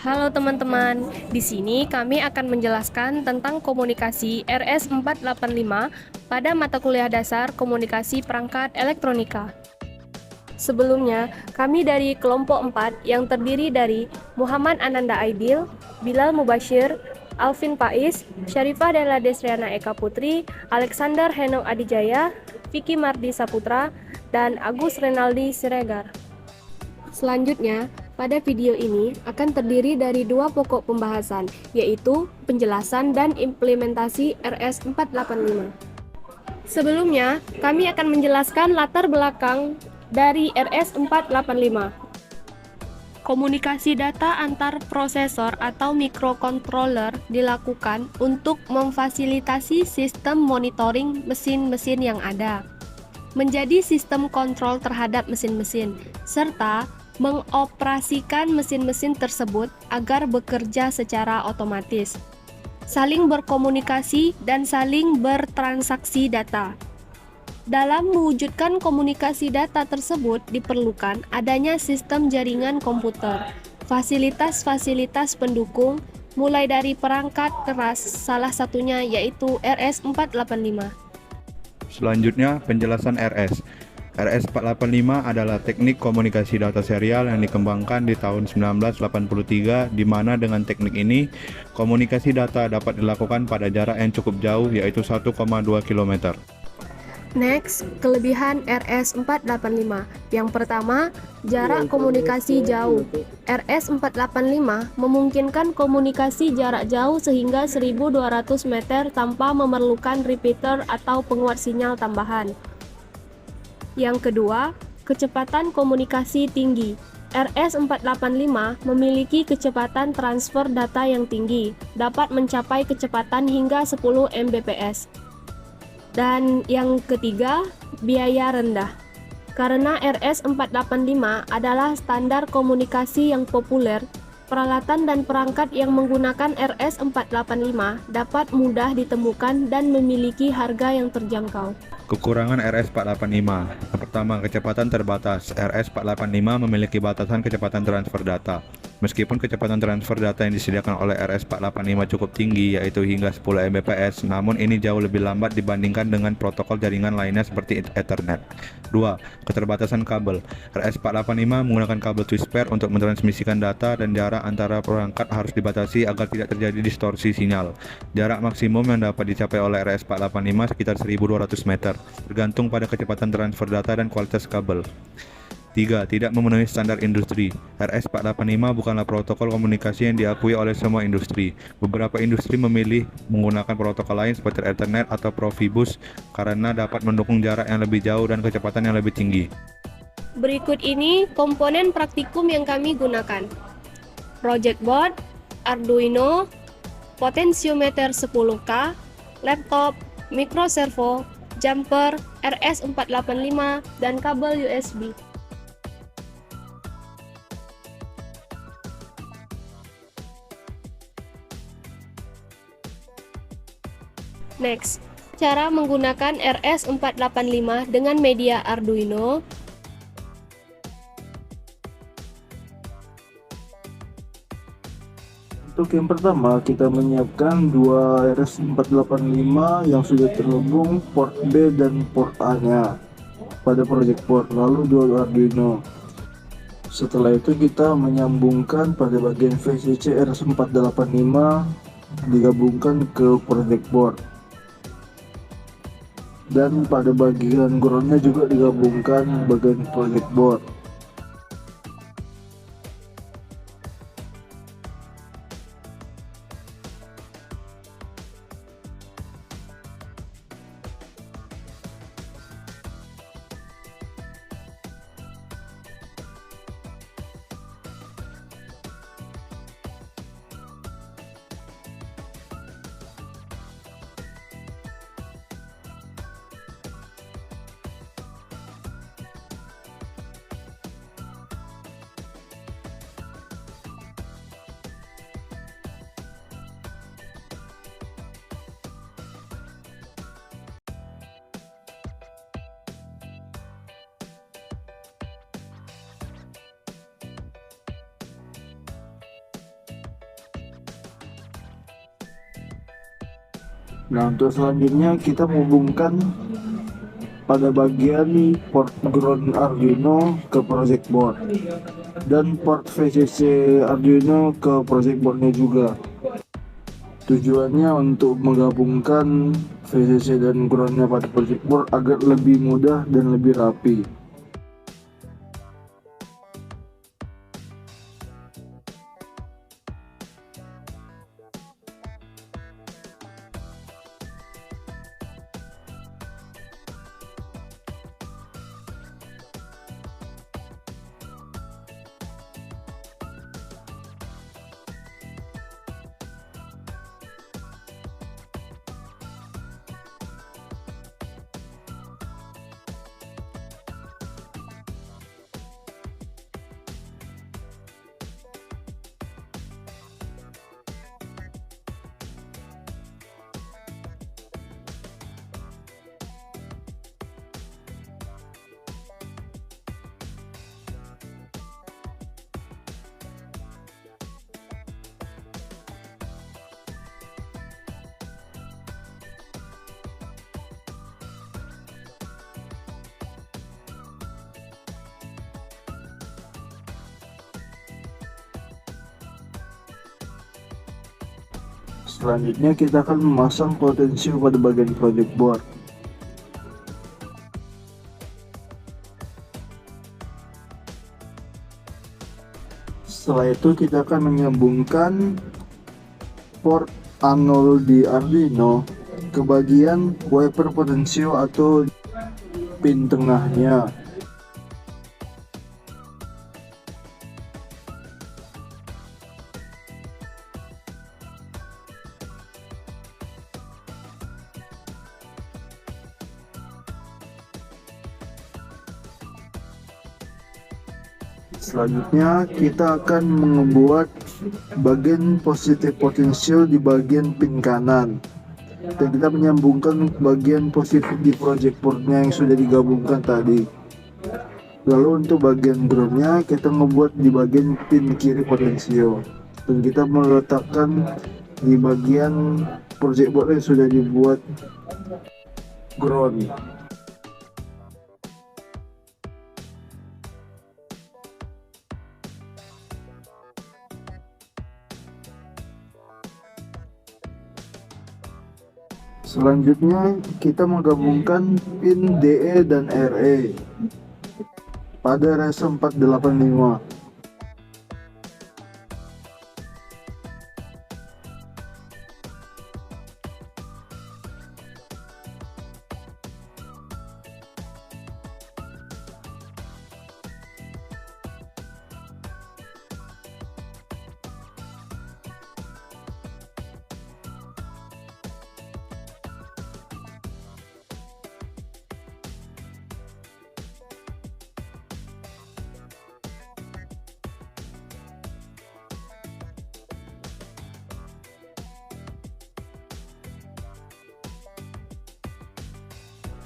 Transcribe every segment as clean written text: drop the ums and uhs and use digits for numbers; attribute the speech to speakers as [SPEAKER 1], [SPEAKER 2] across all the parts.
[SPEAKER 1] Halo teman-teman, di sini kami akan menjelaskan tentang komunikasi RS485 pada mata kuliah dasar Komunikasi Perangkat Elektronika. Sebelumnya, kami dari kelompok 4 yang terdiri dari Muhammad Ananda Aidil, Bilal Mubashir, Alvin Pais, Syarifah Della Desriana Eka Putri, Alexander Henok Adijaya, Vicky Mardi Saputra, dan Agus Renaldi Siregar. Selanjutnya, pada video ini akan terdiri dari dua pokok pembahasan, yaitu penjelasan dan implementasi RS485. Sebelumnya, kami akan menjelaskan latar belakang dari RS485. Komunikasi data antar prosesor atau microcontroller dilakukan untuk memfasilitasi sistem monitoring mesin-mesin yang ada, menjadi sistem kontrol terhadap mesin-mesin, serta mengoperasikan mesin-mesin tersebut agar bekerja secara otomatis, saling berkomunikasi, dan saling bertransaksi data. Dalam mewujudkan komunikasi data tersebut diperlukan adanya sistem jaringan komputer, fasilitas-fasilitas pendukung, mulai dari perangkat keras, salah satunya yaitu RS485.
[SPEAKER 2] Selanjutnya, penjelasan RS. RS485 adalah teknik komunikasi data serial yang dikembangkan di tahun 1983, di mana dengan teknik ini, komunikasi data dapat dilakukan pada jarak yang cukup jauh, yaitu 1,2 km.
[SPEAKER 1] Next, kelebihan RS485. Yang pertama, jarak komunikasi jauh. RS485 memungkinkan komunikasi jarak jauh sehingga 1200 meter tanpa memerlukan repeater atau penguat sinyal tambahan. Yang kedua, kecepatan komunikasi tinggi. RS485 memiliki kecepatan transfer data yang tinggi, dapat mencapai kecepatan hingga 10 Mbps. Dan yang ketiga, biaya rendah. Karena RS485 adalah standar komunikasi yang populer, peralatan dan perangkat yang menggunakan RS485 dapat mudah ditemukan dan memiliki harga yang terjangkau.
[SPEAKER 2] Kekurangan RS485. Yang pertama, kecepatan terbatas. RS485 memiliki batasan kecepatan transfer data. Meskipun kecepatan transfer data yang disediakan oleh RS485 cukup tinggi, yaitu hingga 10 Mbps, namun ini jauh lebih lambat dibandingkan dengan protokol jaringan lainnya seperti Ethernet. 2. Keterbatasan kabel. RS485 menggunakan kabel twist pair untuk mentransmisikan data, dan jarak antara perangkat harus dibatasi agar tidak terjadi distorsi sinyal. Jarak maksimum yang dapat dicapai oleh RS485 sekitar 1200 meter, tergantung pada kecepatan transfer data dan kualitas kabel. 3. Tidak memenuhi standar industri. RS485 bukanlah protokol komunikasi yang diakui oleh semua industri. Beberapa industri memilih menggunakan protokol lain seperti Ethernet atau Profibus karena dapat mendukung jarak yang lebih jauh dan kecepatan yang lebih tinggi.
[SPEAKER 1] Berikut ini komponen praktikum yang kami gunakan. Project board, Arduino, potensiometer 10K, laptop, microservo, jumper, RS485, dan kabel USB. Next, cara menggunakan RS485 dengan media Arduino.
[SPEAKER 3] Untuk yang pertama, kita menyiapkan dua RS485 yang sudah terhubung port B dan port A-nya pada project board, lalu dua Arduino. Setelah itu kita menyambungkan pada bagian VCC RS485 digabungkan ke project board, dan pada bagian groundnya juga digabungkan bagian project board. Nah, untuk selanjutnya kita menghubungkan pada bagian port ground Arduino ke project board dan port VCC Arduino ke project boardnya juga. Tujuannya untuk menggabungkan VCC dan groundnya pada project board agar lebih mudah dan lebih rapi. Selanjutnya kita akan memasang potensio pada bagian project board. Setelah itu kita akan menyambungkan port A0 di Arduino ke bagian wiper potensio atau pin tengahnya. Selanjutnya kita akan membuat bagian positif potential di bagian pin kanan dan kita menyambungkan bagian positif di project boardnya yang sudah digabungkan tadi. Lalu untuk bagian groundnya kita ngebuat di bagian pin kiri potensio dan kita meletakkan di bagian project board yang sudah dibuat ground. Selanjutnya kita menggabungkan pin DE dan RE pada RS485.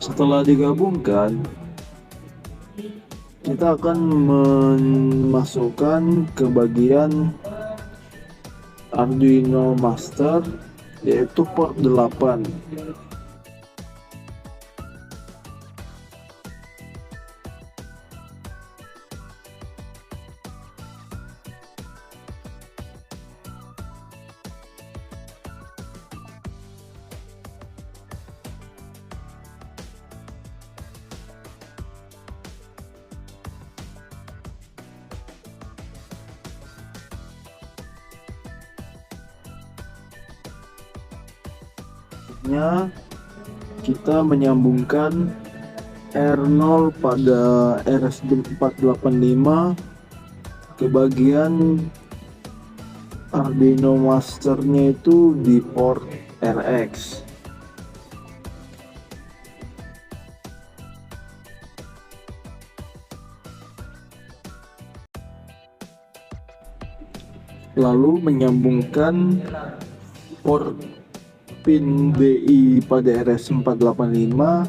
[SPEAKER 3] Setelah digabungkan, kita akan memasukkan ke bagian Arduino Master yaitu port 8. Kita menyambungkan R0 pada RS485 ke bagian Arduino Masternya itu di port RX. Lalu menyambungkan port pin DI pada RS485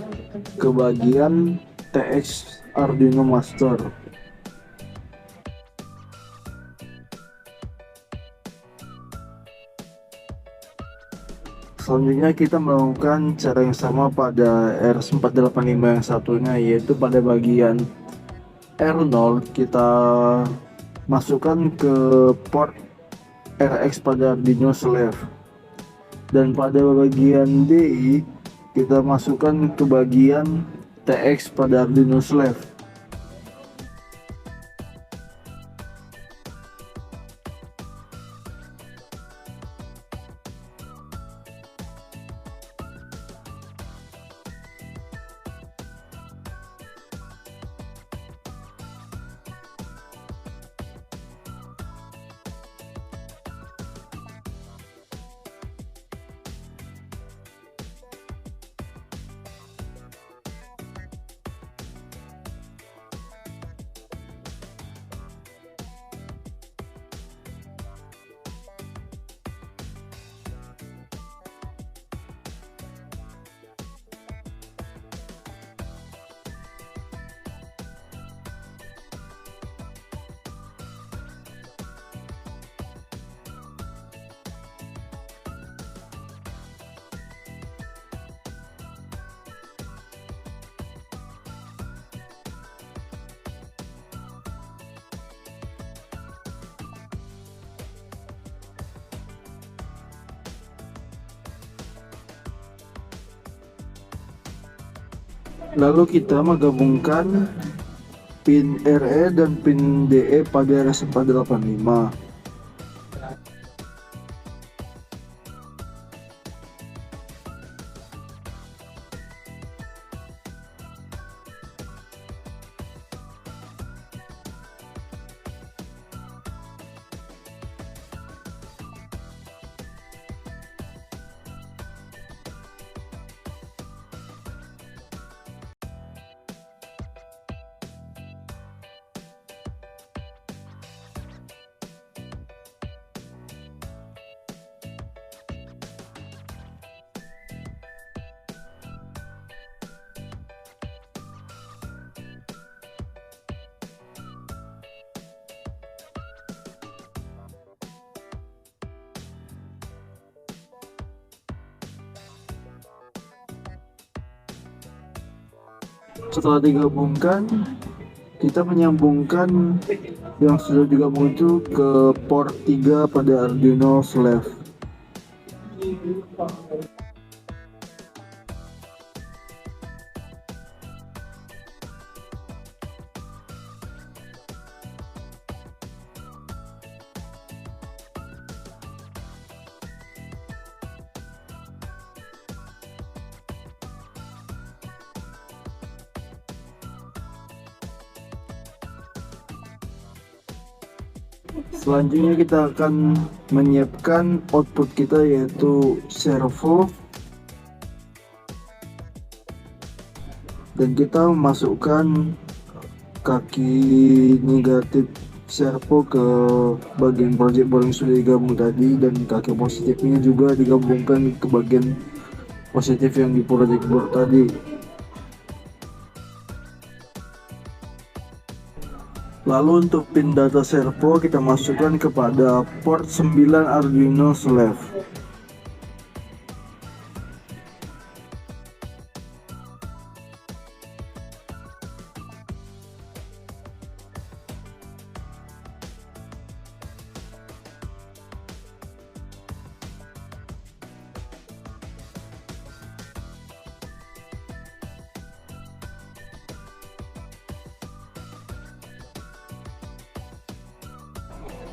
[SPEAKER 3] ke bagian TX Arduino Master. Selanjutnya kita melakukan cara yang sama pada RS485 yang satunya, yaitu pada bagian R0 kita masukkan ke port RX pada Arduino Slave, dan pada bagian DI kita masukkan ke bagian TX pada Arduino Slave. Lalu kita menggabungkan pin RE dan pin DE pada RS485. Setelah digabungkan, kita menyambungkan yang sudah digabung itu ke port 3 pada Arduino Slave. Selanjutnya kita akan menyiapkan output kita, yaitu servo, dan kita memasukkan kaki negatif servo ke bagian project board yang sudah digabung tadi, dan kaki positifnya juga digabungkan ke bagian positif yang di project board tadi. Lalu untuk pin data servo kita masukkan kepada port 9 Arduino Slave.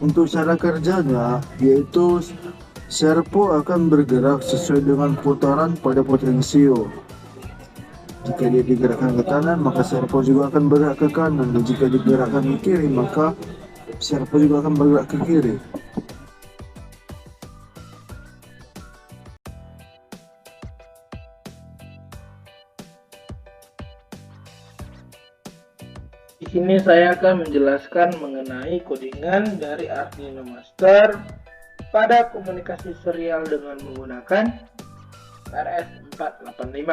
[SPEAKER 3] Untuk cara kerjanya, yaitu servo akan bergerak sesuai dengan putaran pada potensio. Jika dia digerakkan ke kanan, maka servo juga akan bergerak ke kanan, dan jika digerakkan ke kiri, maka servo juga akan bergerak ke kiri.
[SPEAKER 4] Di sini saya akan menjelaskan mengenai codingan dari Arduino Master pada komunikasi serial dengan menggunakan RS485.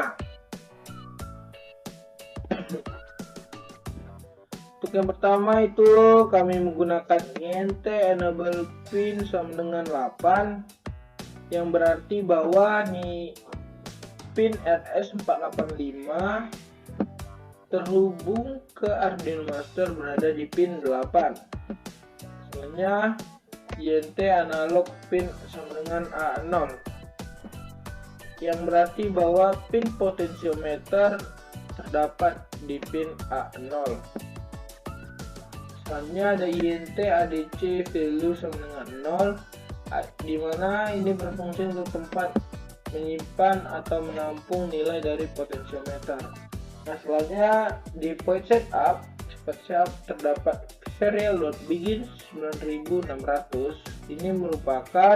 [SPEAKER 4] Untuk yang pertama itu kami menggunakan INT enable pin sama dengan 8 yang berarti bahwa nih pin RS485 terhubung ke Arduino Master berada di pin 8. Selanjutnya INT analog pin sama dengan A0, yang berarti bahwa pin potensiometer terdapat di pin A0. Selanjutnya ada INT ADC value sama dengan 0, di mana ini berfungsi untuk tempat menyimpan atau menampung nilai dari potensiometer. Nah, selanjutnya di point setup terdapat serial load begin 9600. Ini merupakan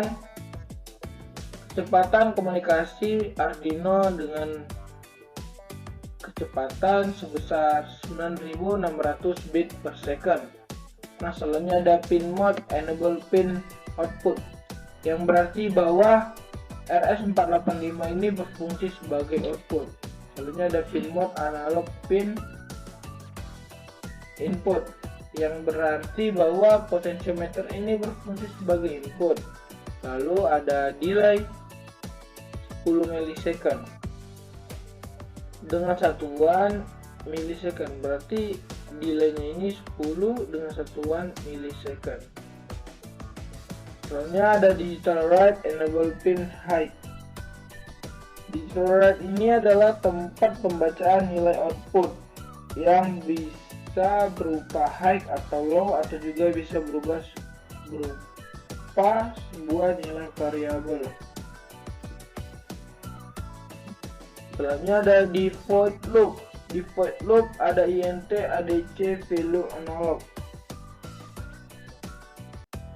[SPEAKER 4] kecepatan komunikasi Arduino dengan kecepatan sebesar 9600 bit per second. Nah, selanjutnya ada pin mode enable pin output, yang berarti bahwa RS485 ini berfungsi sebagai output. Selanjutnya ada pin mode analog pin input, yang berarti bahwa potensiometer ini berfungsi sebagai input. Lalu ada delay 10 milisecond dengan satuan milisecond, berarti delaynya ini 10 dengan satuan milisecond. Selanjutnya ada digital write enable pin height. Digital write ini adalah tempat pembacaan nilai output yang bisa berupa high atau low, atau juga bisa berupa sebuah nilai variabel. Selanjutnya ada default loop. Default loop ada INT ADC value analog.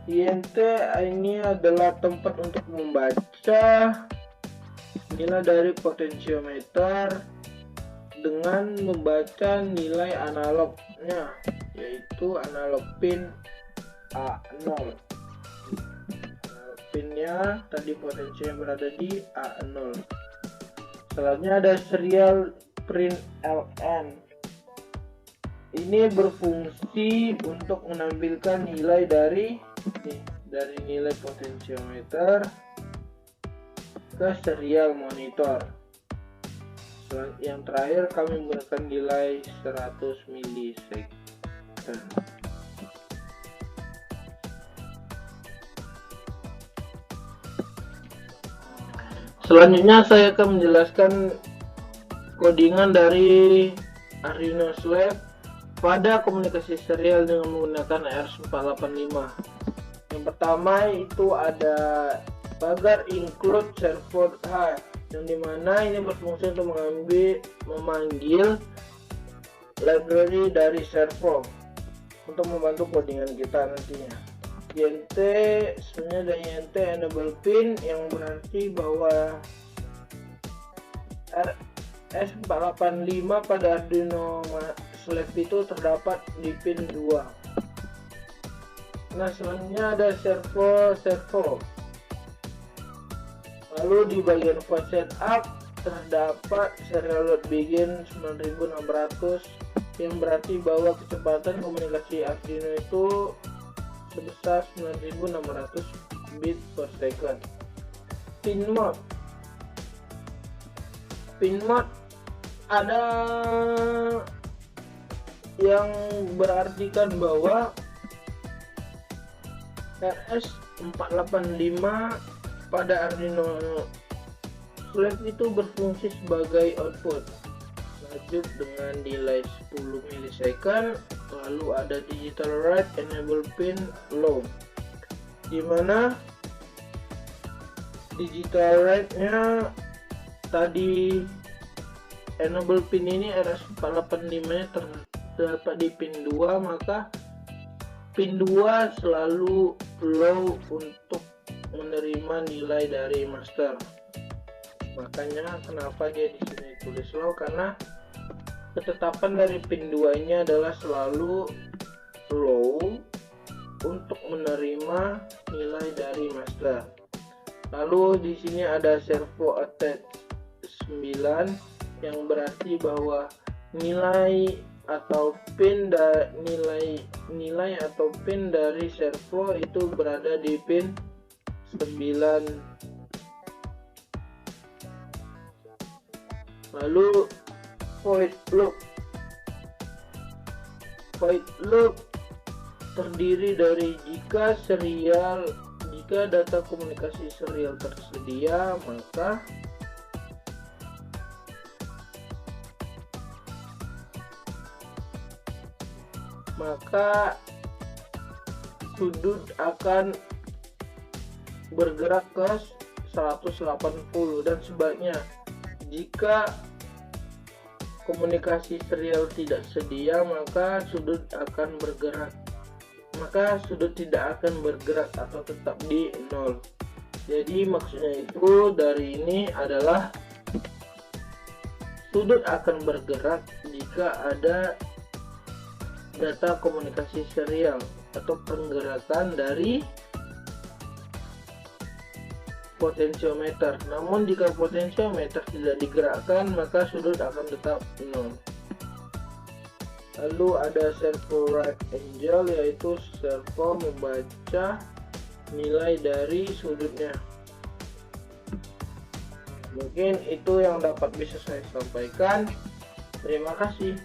[SPEAKER 4] INT ini adalah tempat untuk membaca nilai dari potensiometer dengan membaca nilai analognya, yaitu analog pin A0. Pinnya tadi potensinya berada di A0. Selanjutnya ada serial print LN. Ini berfungsi untuk menampilkan nilai dari nilai potensiometer ke serial monitor. Yang terakhir kami menggunakan delay 100 milisecond. Selanjutnya saya akan menjelaskan codingan dari Arduino Slave pada komunikasi serial dengan menggunakan RS485. Yang pertama itu ada pagar include servo high, yang dimana ini berfungsi untuk memanggil library dari servo untuk membantu codingan kita nantinya. INT sebenarnya ada INT enable pin, yang berarti bahwa RS485 pada Arduino Slave itu terdapat di pin 2. Nah, selanjutnya ada servo. Lalu di bagian point setup terdapat serial load begin 9600, yang berarti bahwa kecepatan komunikasi Arduino itu sebesar 9600 bit per second. Pin mode ada yang berartikan bahwa RS485 pada Arduino Slave itu berfungsi sebagai output. Lanjut dengan delay 10 milisecond. Lalu ada digital write enable pin low, dimana digital write-nya tadi enable pin ini RS485 nya terdapat di pin 2, maka pin 2 selalu low untuk menerima nilai dari master. Makanya kenapa dia di sini tulis low, karena ketetapan dari pin 2 ini adalah selalu low untuk menerima nilai dari master. Lalu di sini ada servo attach 9, yang berarti bahwa nilai atau pin atau pin dari servo itu berada di pin 9 Lalu void loop terdiri dari jika data komunikasi serial tersedia, maka sudut akan bergerak ke 180 dan sebaliknya. Jika komunikasi serial tidak sedia, maka sudut tidak akan bergerak atau tetap di 0. Jadi maksudnya itu dari ini adalah sudut akan bergerak jika ada data komunikasi serial atau pergerakan dari potensiometer. Namun jika potensiometer tidak digerakkan, maka sudut akan tetap 0. Lalu ada servo right angle, yaitu servo membaca nilai dari sudutnya. Mungkin itu yang dapat bisa saya sampaikan. Terima kasih.